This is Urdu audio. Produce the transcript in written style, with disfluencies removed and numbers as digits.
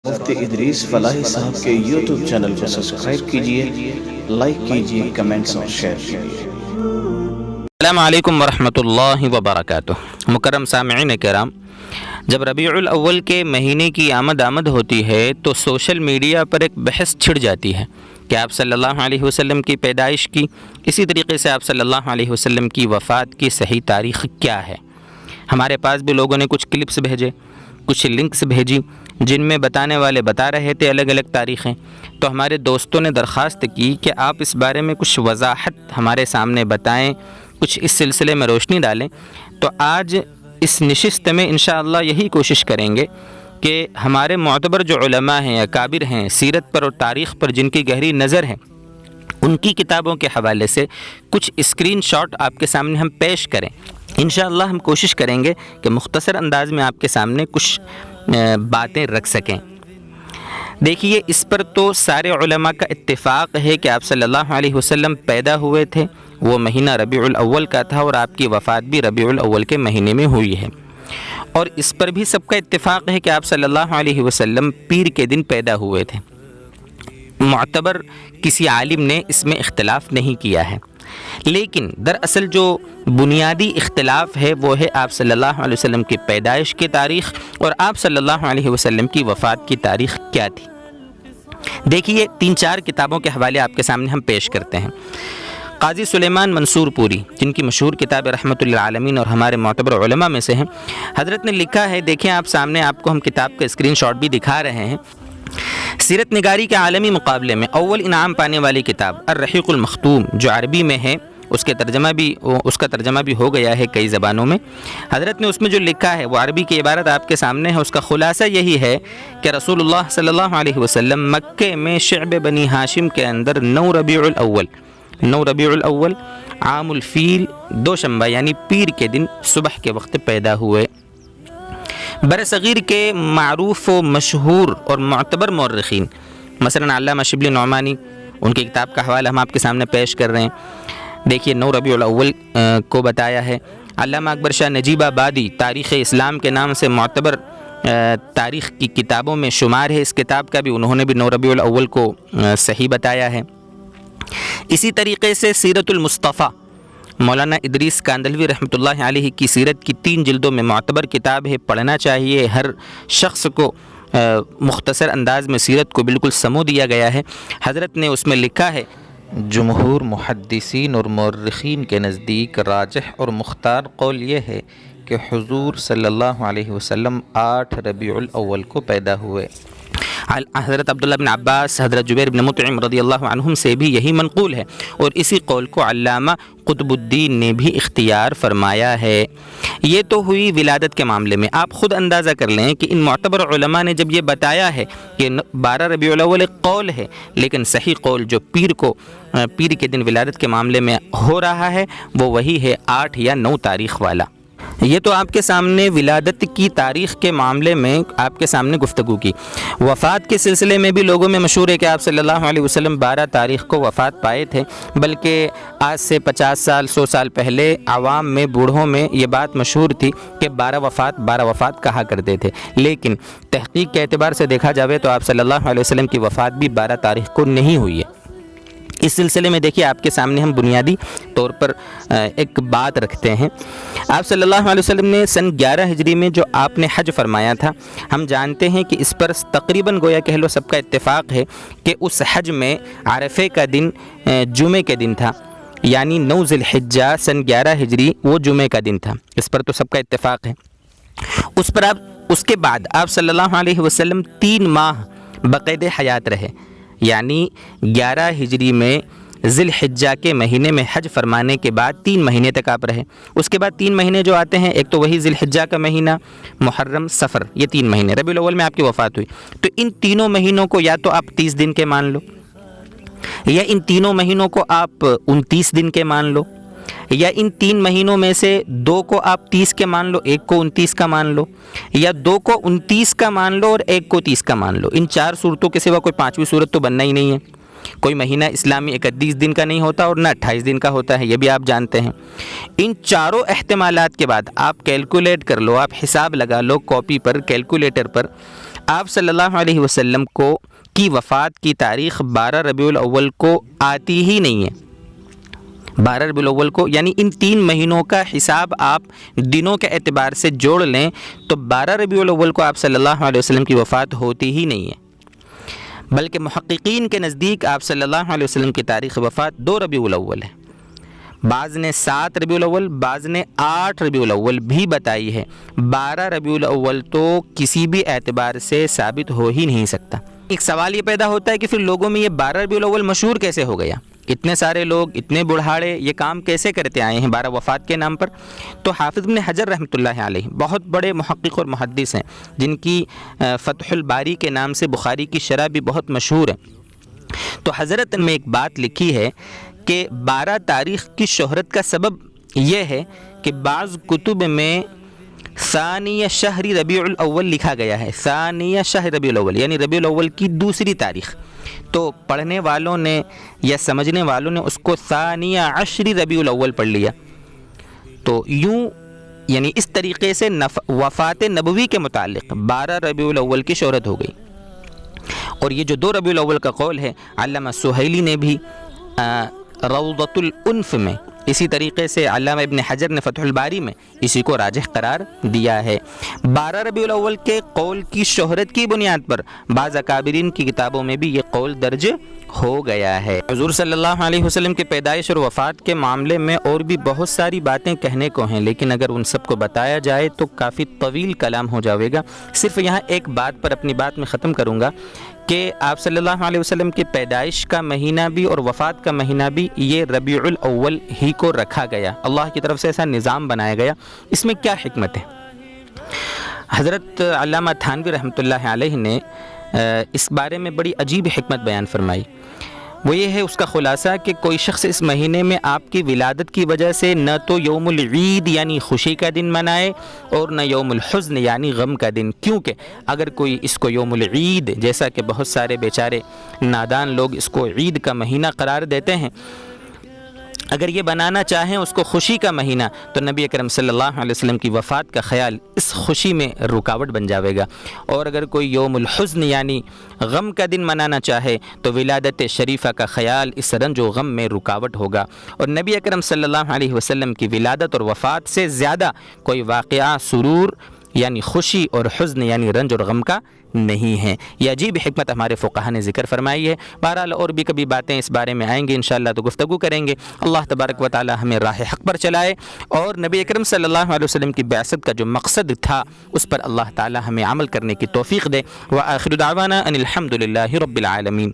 مفتی ادریس فلاحی صاحب کے یوٹیوب چینل کو سبسکرائب کیجئے، لائک کیجئے، کمنٹس اور شیئر کیجئے۔ السلام علیکم ورحمۃ اللہ وبرکاتہ۔ مکرم سامعین کرام، جب ربیع الاول کے مہینے کی آمد ہوتی ہے تو سوشل میڈیا پر ایک بحث چھڑ جاتی ہے کہ آپ صلی اللہ علیہ وسلم کی پیدائش کی، اسی طریقے سے آپ صلی اللہ علیہ وسلم کی وفات کی صحیح تاریخ کیا ہے۔ ہمارے پاس بھی لوگوں نے کچھ کلپس بھیجے، کچھ لنکس بھیجی جن میں بتانے والے بتا رہے تھے الگ الگ تاریخیں، تو ہمارے دوستوں نے درخواست کی کہ آپ اس بارے میں کچھ وضاحت ہمارے سامنے بتائیں، کچھ اس سلسلے میں روشنی ڈالیں۔ تو آج اس نشست میں انشاءاللہ یہی کوشش کریں گے کہ ہمارے معتبر جو علماء ہیں، اکابر ہیں، سیرت پر اور تاریخ پر جن کی گہری نظر ہے، ان کی کتابوں کے حوالے سے کچھ اسکرین شاٹ آپ کے سامنے ہم پیش کریں۔ انشاءاللہ ہم کوشش کریں گے کہ مختصر انداز میں آپ کے سامنے کچھ باتیں رکھ سکیں۔ دیکھیے، اس پر تو سارے علماء کا اتفاق ہے کہ آپ صلی اللہ علیہ وسلم پیدا ہوئے تھے، وہ مہینہ ربیع الاول کا تھا، اور آپ کی وفات بھی ربیع الاول کے مہینے میں ہوئی ہے۔ اور اس پر بھی سب کا اتفاق ہے کہ آپ صلی اللہ علیہ وسلم پیر کے دن پیدا ہوئے تھے۔ معتبر کسی عالم نے اس میں اختلاف نہیں کیا ہے، لیکن دراصل جو بنیادی اختلاف ہے وہ ہے آپ صلی اللہ علیہ وسلم کی پیدائش کی تاریخ اور آپ صلی اللہ علیہ وسلم کی وفات کی تاریخ کیا تھی۔ دیکھیے، 3-4 کتابوں کے حوالے آپ کے سامنے ہم پیش کرتے ہیں۔ قاضی سلیمان منصور پوری، جن کی مشہور کتاب رحمۃ للعالمین اور ہمارے معتبر علماء میں سے ہیں، حضرت نے لکھا ہے، دیکھیں آپ سامنے، آپ کو ہم کتاب کا اسکرین شاٹ بھی دکھا رہے ہیں۔ سیرت نگاری کے عالمی مقابلے میں اول انعام پانے والی کتاب الرحیق المختوم، جو عربی میں ہے، اس کا ترجمہ بھی ہو گیا ہے کئی زبانوں میں۔ حضرت نے اس میں جو لکھا ہے وہ عربی کی عبارت آپ کے سامنے ہے۔ اس کا خلاصہ یہی ہے کہ رسول اللہ صلی اللہ علیہ وسلم مکے میں شعب بنی ہاشم کے اندر 9 ربیع الاول عام الفیل، دوشنبہ یعنی پیر کے دن صبح کے وقت پیدا ہوئے۔ برصغیر کے معروف و مشہور اور معتبر مورخین، مثلا علامہ شبلی نعمانی، ان کی کتاب کا حوالہ ہم آپ کے سامنے پیش کر رہے ہیں۔ دیکھیے، 9 ربیع الاول کو بتایا ہے۔ علامہ اکبر شاہ نجیب آبادی تاریخ اسلام کے نام سے معتبر تاریخ کی کتابوں میں شمار ہے، اس کتاب کا بھی انہوں نے بھی 9 ربیع الاول کو صحیح بتایا ہے۔ اسی طریقے سے سیرت المصطفیٰ، مولانا ادریس کاندھلوی رحمۃ اللہ علیہ کی سیرت کی 3 جلدوں میں معتبر کتاب ہے، پڑھنا چاہیے ہر شخص کو۔ مختصر انداز میں سیرت کو بالکل سمو دیا گیا ہے۔ حضرت نے اس میں لکھا ہے، جمہور محدثین اور مورخین کے نزدیک راجح اور مختار قول یہ ہے کہ حضور صلی اللہ علیہ وسلم 8 ربیع الاول کو پیدا ہوئے۔ حضرت عبداللہ بن عباس، حضرت جبیر بن مطعم رضی اللہ عنہم سے بھی یہی منقول ہے، اور اسی قول کو علامہ قطب الدین نے بھی اختیار فرمایا ہے۔ یہ تو ہوئی ولادت کے معاملے میں۔ آپ خود اندازہ کر لیں کہ ان معتبر علماء نے جب یہ بتایا ہے کہ 12 ربیع الاول ایک قول ہے، لیکن صحیح قول جو پیر کے دن ولادت کے معاملے میں ہو رہا ہے وہ وہی ہے 8 یا 9 تاریخ والا۔ یہ تو آپ کے سامنے ولادت کی تاریخ کے معاملے میں آپ کے سامنے گفتگو کی۔ وفات کے سلسلے میں بھی لوگوں میں مشہور ہے کہ آپ صلی اللہ علیہ وسلم 12 تاریخ کو وفات پائے تھے، بلکہ آج سے 50 سال 100 سال پہلے عوام میں، بوڑھوں میں یہ بات مشہور تھی کہ 12 وفات کہا کرتے تھے، لیکن تحقیق کے اعتبار سے دیکھا جاوے تو آپ صلی اللہ علیہ وسلم کی وفات بھی 12 تاریخ کو نہیں ہوئی ہے۔ اس سلسلے میں دیکھیے، آپ کے سامنے ہم بنیادی طور پر ایک بات رکھتے ہیں۔ آپ صلی اللہ علیہ وسلم نے سن 11 ہجری میں جو آپ نے حج فرمایا تھا، ہم جانتے ہیں کہ اس پر تقریباً گویا کہہ لو سب کا اتفاق ہے کہ اس حج میں عرفے کا دن جمعے کے دن تھا، یعنی 9 ذی الحجہ سن 11 ہجری وہ جمعے کا دن تھا۔ اس پر تو سب کا اتفاق ہے۔ اس کے بعد آپ صلی اللہ علیہ وسلم 3 ماہ بقید حیات رہے، یعنی 11 ہجری میں ذی الحجہ کے مہینے میں حج فرمانے کے بعد 3 مہینے تک آپ رہے۔ اس کے بعد 3 مہینے جو آتے ہیں، ایک تو وہی ذی الحجہ کا مہینہ، محرم، صفر، یہ 3 مہینے، ربیع الاول میں آپ کی وفات ہوئی۔ تو ان تینوں مہینوں کو یا تو آپ 30 دن کے مان لو، یا ان تینوں مہینوں کو آپ 29 دن کے مان لو، یا ان 3 مہینوں میں سے 2 کو آپ 30 کے مان لو، 1 کو 29 کا مان لو، یا 2 کو 29 کا مان لو اور 1 کو 30 کا مان لو۔ ان 4 صورتوں کے سوا کوئی 5ویں صورت تو بننا ہی نہیں ہے۔ کوئی مہینہ اسلامی 31 دن کا نہیں ہوتا اور نہ 28 دن کا ہوتا ہے، یہ بھی آپ جانتے ہیں۔ ان چاروں احتمالات کے بعد آپ کیلکولیٹ کر لو، آپ حساب لگا لو کاپی پر، کیلکولیٹر پر، آپ صلی اللہ علیہ وسلم کی وفات کی تاریخ 12 ربیع الاول کو آتی ہی نہیں ہے۔ 12 ربیع الاول کو، یعنی ان 3 مہینوں کا حساب آپ دنوں کے اعتبار سے جوڑ لیں تو 12 ربیع الاول کو آپ صلی اللہ علیہ وسلم کی وفات ہوتی ہی نہیں ہے، بلکہ محققین کے نزدیک آپ صلی اللہ علیہ وسلم کی تاریخ وفات 2 ربیع الاول ہے۔ بعض نے 7 ربیع الاول، بعض نے 8 ربیع الاول بھی بتائی ہے۔ 12 ربیع الاول تو کسی بھی اعتبار سے ثابت ہو ہی نہیں سکتا۔ ایک سوال یہ پیدا ہوتا ہے کہ پھر لوگوں میں یہ 12 ربیع الاول مشہور کیسے ہو گیا؟ اتنے سارے لوگ، اتنے بڑھاڑے یہ کام کیسے کرتے آئے ہیں 12 وفات کے نام پر؟ تو حافظ ابن حجر رحمۃ اللہ علیہ بہت بڑے محقق اور محدث ہیں، جن کی فتح الباری کے نام سے بخاری کی شرح بھی بہت مشہور ہے۔ تو حضرت میں ایک بات لکھی ہے کہ 12 تاریخ کی شہرت کا سبب یہ ہے کہ بعض کتب میں ثانی شہر ربیع الاول لکھا گیا ہے، ثانی شہر ربیع الاول یعنی ربیع الاول کی دوسری تاریخ، تو پڑھنے والوں نے یا سمجھنے والوں نے اس کو ثانی عشر ربیع الاول پڑھ لیا، تو یوں یعنی اس طریقے سے وفات نبوی کے متعلق 12 ربیع الاول کی شہرت ہو گئی۔ اور یہ جو 2 ربیع الاول کا قول ہے، علامہ سہیلی نے بھی روضۃ الانف میں، اسی طریقے سے علامہ ابن حجر نے فتح الباری میں اسی کو راجح قرار دیا ہے۔ 12 ربیع الاول کے قول کی شہرت کی بنیاد پر بعض اکابرین کی کتابوں میں بھی یہ قول درج ہو گیا ہے۔ حضور صلی اللہ علیہ وسلم کے پیدائش اور وفات کے معاملے میں اور بھی بہت ساری باتیں کہنے کو ہیں، لیکن اگر ان سب کو بتایا جائے تو کافی طویل کلام ہو جاوے گا۔ صرف یہاں ایک بات پر اپنی بات میں ختم کروں گا کہ آپ صلی اللہ علیہ وسلم کی پیدائش کا مہینہ بھی اور وفات کا مہینہ بھی یہ ربیع الاول ہی کو رکھا گیا، اللہ کی طرف سے ایسا نظام بنایا گیا۔ اس میں کیا حکمت ہے؟ حضرت علامہ تھانوی رحمۃ اللہ علیہ نے اس بارے میں بڑی عجیب حکمت بیان فرمائی۔ وہ یہ ہے، اس کا خلاصہ کہ کوئی شخص اس مہینے میں آپ کی ولادت کی وجہ سے نہ تو یوم العید یعنی خوشی کا دن منائے اور نہ یوم الحزن یعنی غم کا دن، کیونکہ اگر کوئی اس کو یوم العید، جیسا کہ بہت سارے بیچارے نادان لوگ اس کو عید کا مہینہ قرار دیتے ہیں، اگر یہ بنانا چاہیں اس کو خوشی کا مہینہ، تو نبی اکرم صلی اللہ علیہ وسلم کی وفات کا خیال اس خوشی میں رکاوٹ بن جاوے گا۔ اور اگر کوئی یوم الحزن یعنی غم کا دن منانا چاہے تو ولادت شریفہ کا خیال اس رنج و غم میں رکاوٹ ہوگا۔ اور نبی اکرم صلی اللہ علیہ وسلم کی ولادت اور وفات سے زیادہ کوئی واقعہ سرور یعنی خوشی اور حزن یعنی رنج اور غم کا نہیں ہے۔ یہ عجیب حکمت ہمارے فقہا نے ذکر فرمائی ہے۔ بہرحال اور بھی کبھی باتیں اس بارے میں آئیں گے انشاءاللہ تو گفتگو کریں گے۔ اللہ تبارک و تعالی ہمیں راہ حق پر چلائے اور نبی اکرم صلی اللہ علیہ وسلم کی بعثت کا جو مقصد تھا اس پر اللہ تعالی ہمیں عمل کرنے کی توفیق دے۔ وآخر دعوانا ان الحمد للہ رب العالمین۔